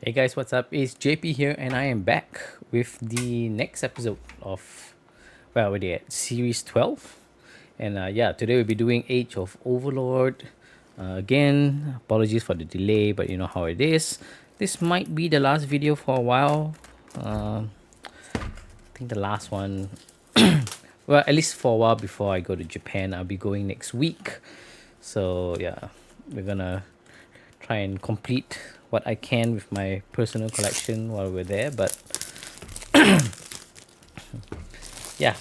Hey guys, what's up? It's JP here, and I am back with the next episode of, well, we're at series 12. And yeah, today we'll be doing Age of Overlord. Again, apologies for the delay, but you know how it is. This might be the last video for a while. I think the last one, well, at least for a while before I go to Japan. I'll be going next week. So yeah, we're gonna try and complete what I can with my personal collection while we're there. But yeah,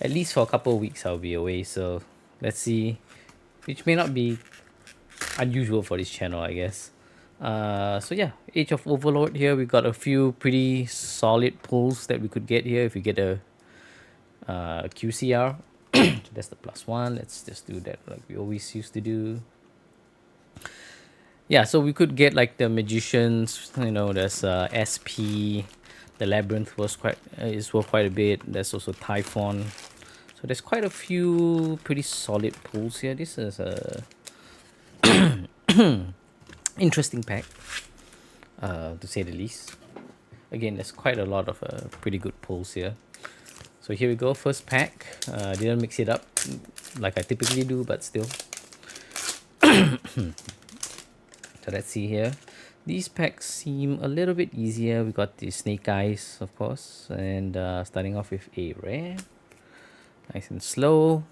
at least for a couple of weeks I'll be away. So let's see, which may not be unusual for this channel, I guess. So yeah, Age of Overlord here. We got a few pretty solid pulls that we could get here if we get a QCR. So that's the +1. Let's just do that like we always used to do. Yeah, so we could get like the magicians. There's SP. The labyrinth was is worth quite a bit. There's also Typhon. So there's quite a few pretty solid pulls here. This is a interesting pack, to say the least. Again, there's quite a lot of pretty good pulls here. So here we go, first pack. Didn't mix it up like I typically do, but still. So let's see here. These packs seem a little bit easier. We got the Snake Eyes, of course, and starting off with a rare. Nice and slow.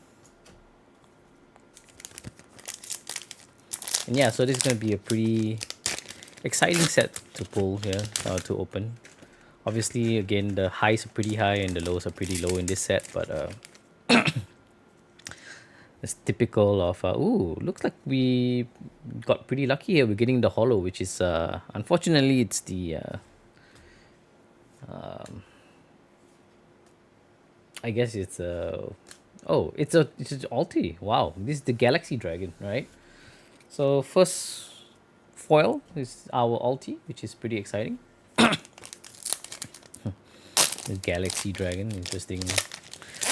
And yeah, so this is going to be a pretty exciting set to pull here, to open. Obviously, again, the highs are pretty high and the lows are pretty low in this set, but it's typical of, ooh, looks like we got pretty lucky here. We're getting the holo, which is, unfortunately, it's the, I guess it's oh, it's an ulti. Wow, this is the Galaxy Dragon, right? So first foil is our ulti, which is pretty exciting. The Galaxy Dragon, interesting.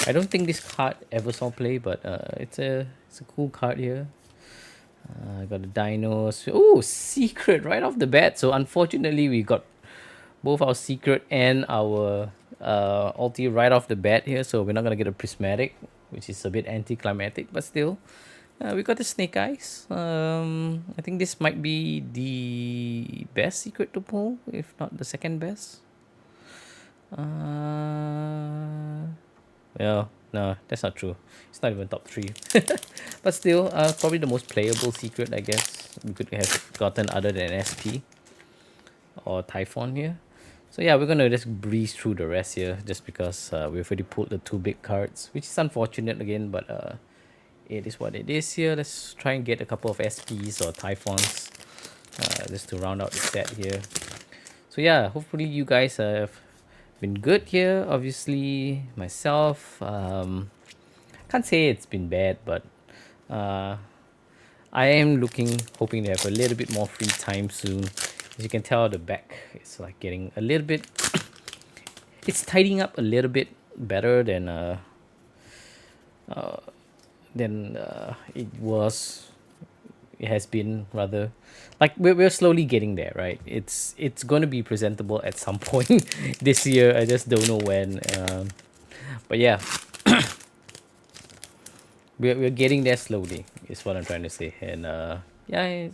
I don't think this card ever saw play, but it's a cool card here. Got the dinos. Oh, secret right off the bat. So unfortunately, we got both our secret and our ulti right off the bat here. So we're not gonna get a prismatic, which is a bit anticlimactic, but still. We got the Snake Eyes. I think this might be the best secret to pull, if not the second best. Yeah, no, that's not true. It's not even top 3. But still, probably the most playable secret, I guess, we could have gotten other than SP or Typhon here. So yeah, we're gonna just breeze through the rest here, just because we've already pulled the 2 big cards, which is unfortunate again, but it is what it is here. Let's try and get a couple of SPs or Typhons, just to round out the set here. So yeah, hopefully you guys have been good here. Obviously, myself, can't say it's been bad, but I am hoping to have a little bit more free time soon. As you can tell, the back is like getting a little bit, it's tidying up a little bit better than it has been, rather. Like we're slowly getting there, right? It's going to be presentable at some point this year. I just don't know when. But yeah, we're getting there slowly is what I'm trying to say. And yeah,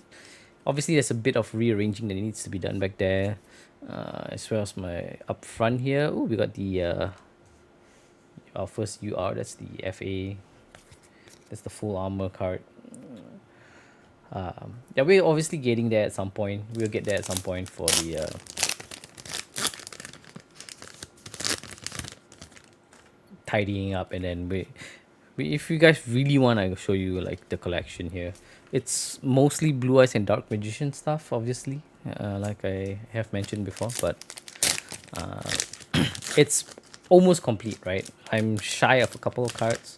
obviously there's a bit of rearranging that needs to be done back there, as well as my up front here. Oh, we got the our first UR. That's the FA. That's the full armor card. Yeah, we're obviously getting there at some point. We'll get there at some point for the tidying up, and then if you guys really want, I will show you like the collection here. It's mostly Blue Eyes and Dark Magician stuff, obviously, like I have mentioned before, but it's almost complete, right? I'm shy of a couple of cards,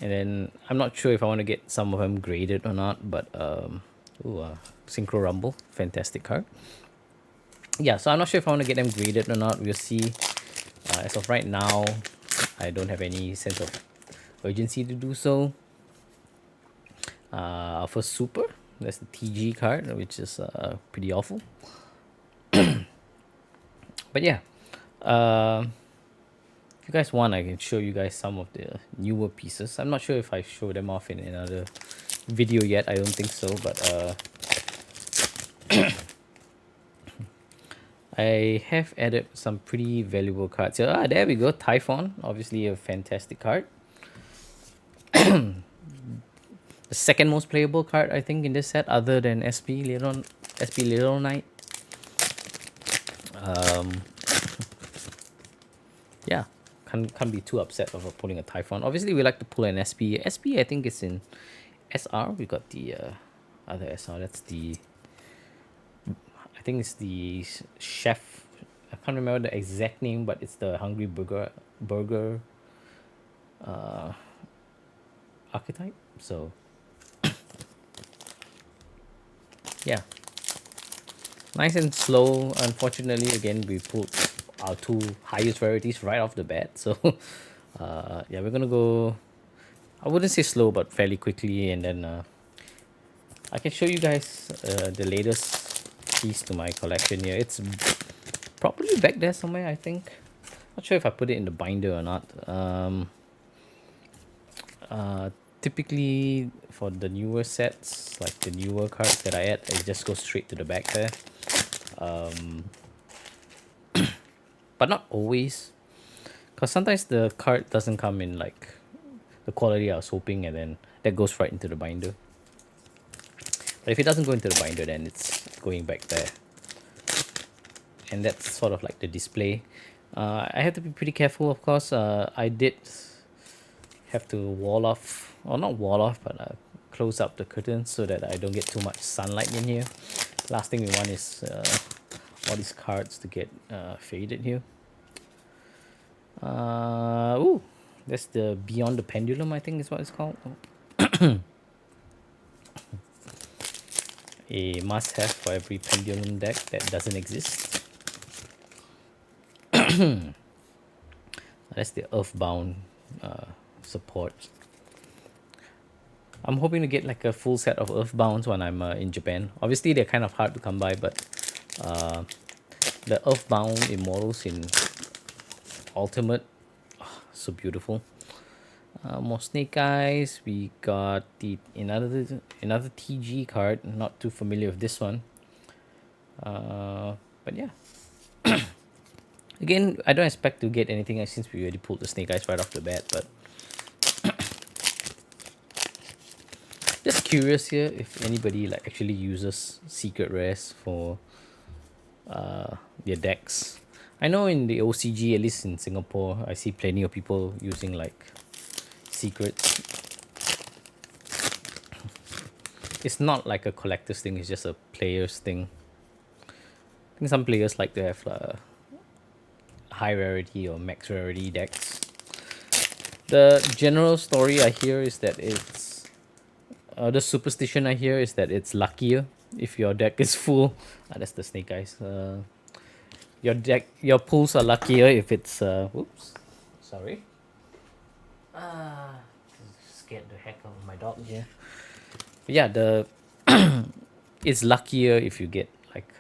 and then I'm not sure if I want to get some of them graded or not, but Synchro Rumble, fantastic card. Yeah, so I'm not sure if I want to get them graded or not. We'll see. As of right now, I don't have any sense of urgency to do so. For Super, That's the TG card, which is pretty awful. But yeah, if you guys want, I can show you guys some of the newer pieces. I'm not sure if I show them off in another video yet. I don't think so, but I have added some pretty valuable cards here. Ah, there we go. Typhon, obviously a fantastic card. The second most playable card, I think, in this set, other than SP Little Knight. Yeah, can't be too upset of pulling a Typhon. Obviously, we like to pull an SP. SP, I think, is in SR. We got the other SR. That's the, I think it's the chef. I can't remember the exact name, but it's the Hungry Burger archetype. So yeah, nice and slow. Unfortunately, again, we pulled our two highest rarities right off the bat. So yeah, we're gonna go, I wouldn't say slow, but fairly quickly, and then I can show you guys the latest piece to my collection here. It's probably back there somewhere, I think. Not sure if I put it in the binder or not. Typically for the newer sets, like the newer cards that I add, it just goes straight to the back there. But not always, because sometimes the card doesn't come in like the quality I was hoping, and then that goes right into the binder. But if it doesn't go into the binder, then it's going back there. And that's sort of like the display. I have to be pretty careful, of course. I did have to wall off, or not wall off, but close up the curtains so that I don't get too much sunlight in here. Last thing we want is all these cards to get faded here. Ooh, that's the Beyond the Pendulum, I think is what it's called. A must-have for every pendulum deck that doesn't exist. That's the Earthbound support. I'm hoping to get like a full set of Earthbounds when I'm in Japan. Obviously, they're kind of hard to come by, but the Earthbound Immortals in Ultimate, oh, so beautiful. More Snake Eyes. We got the another TG card. Not too familiar with this one. But yeah. Again, I don't expect to get anything since we already pulled the Snake Eyes right off the bat, but just curious here if anybody like actually uses secret rares for their decks. I know in the OCG, at least in Singapore, I see plenty of people using like secrets. It's not like a collector's thing, it's just a player's thing. I think some players like to have high rarity or max rarity decks. The general story I hear is that it's the superstition I hear is that it's luckier if your deck is full. That's the Snake Eyes. Your pulls are luckier if it's whoops, sorry. Scared the heck out of my dog here. But yeah, the it's luckier if you get like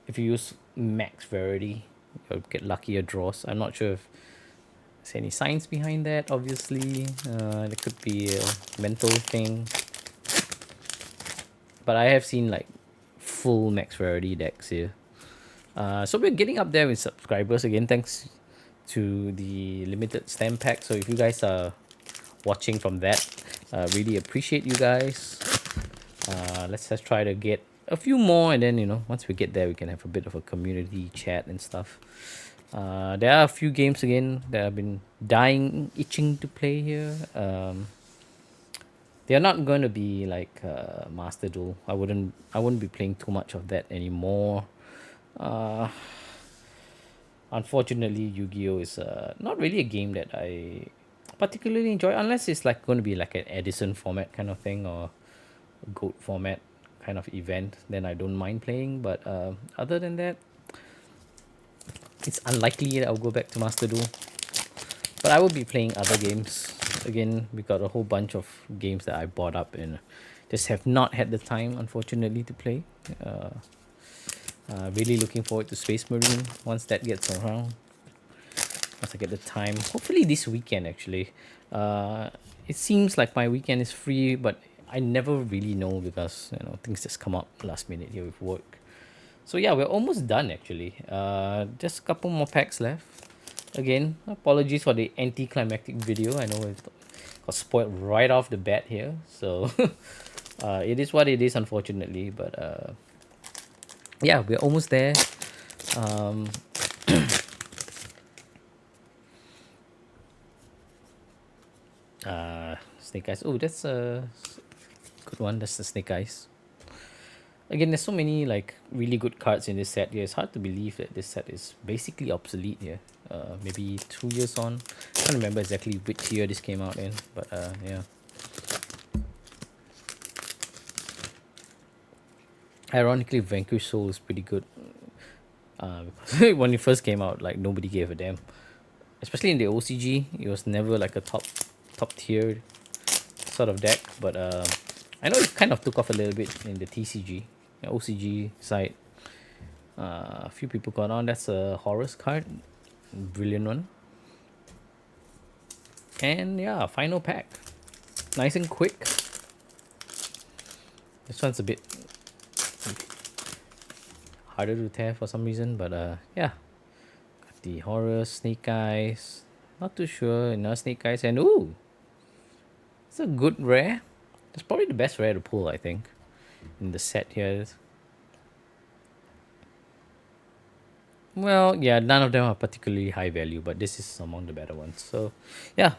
if you use max rarity, you'll get luckier draws. I'm not sure if there's any science behind that. Obviously, there could be a mental thing. But I have seen like full max rarity decks here. So we're getting up there with subscribers again. Thanks to the limited stamp pack. So if you guys are watching from that, really appreciate you guys. Let's just try to get a few more, and then once we get there, we can have a bit of a community chat and stuff. There are a few games again that I've been itching to play here. They're not going to be like Master Duel. I wouldn't be playing too much of that anymore. Unfortunately, Yu-Gi-Oh is not really a game that I particularly enjoy, unless it's like going to be like an Edison format kind of thing or GOAT format kind of event. Then I don't mind playing. But other than that, it's unlikely that I'll go back to Master Duel. But I will be playing other games. Again, we got a whole bunch of games that I bought up in Just have not had the time, unfortunately, to play. Really looking forward to Space Marine once that gets around. Once I get the time, hopefully this weekend actually. Uh, it seems like my weekend is free, but I never really know because things just come up last minute here with work. So yeah, we're almost done actually. Just a couple more packs left. Again, apologies for the anticlimactic video. I know it got spoiled right off the bat here. So it is what it is, unfortunately. But yeah, we're almost there. Um, Snake Eyes. Oh, that's a good one. That's the Snake Eyes. Again, there's so many like really good cards in this set here. It's hard to believe that this set is basically obsolete here. Maybe 2 years on. I can't remember exactly which year this came out in, but yeah. Ironically, Vanquish Soul is pretty good. Because when it first came out, like nobody gave a damn. Especially in the OCG, it was never like a top tier sort of deck. But I know it kind of took off a little bit in the TCG, the OCG side. A few people got on. That's a Horus card, brilliant one. And yeah, final pack, nice and quick. This one's a bit harder to tear for some reason, but yeah. Got the Horus, Snake Eyes. Not too sure. Another Snake Eyes, and ooh, it's a good rare. It's probably the best rare to pull, I think, in the set here. Well, yeah, none of them are particularly high value, but this is among the better ones. So, yeah,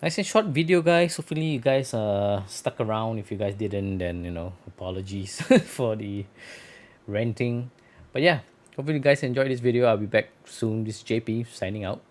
nice and short video, guys. Hopefully, you guys stuck around. If you guys didn't, then apologies for the renting. But yeah, hopefully, you guys enjoyed this video. I'll be back soon. This is JP signing out.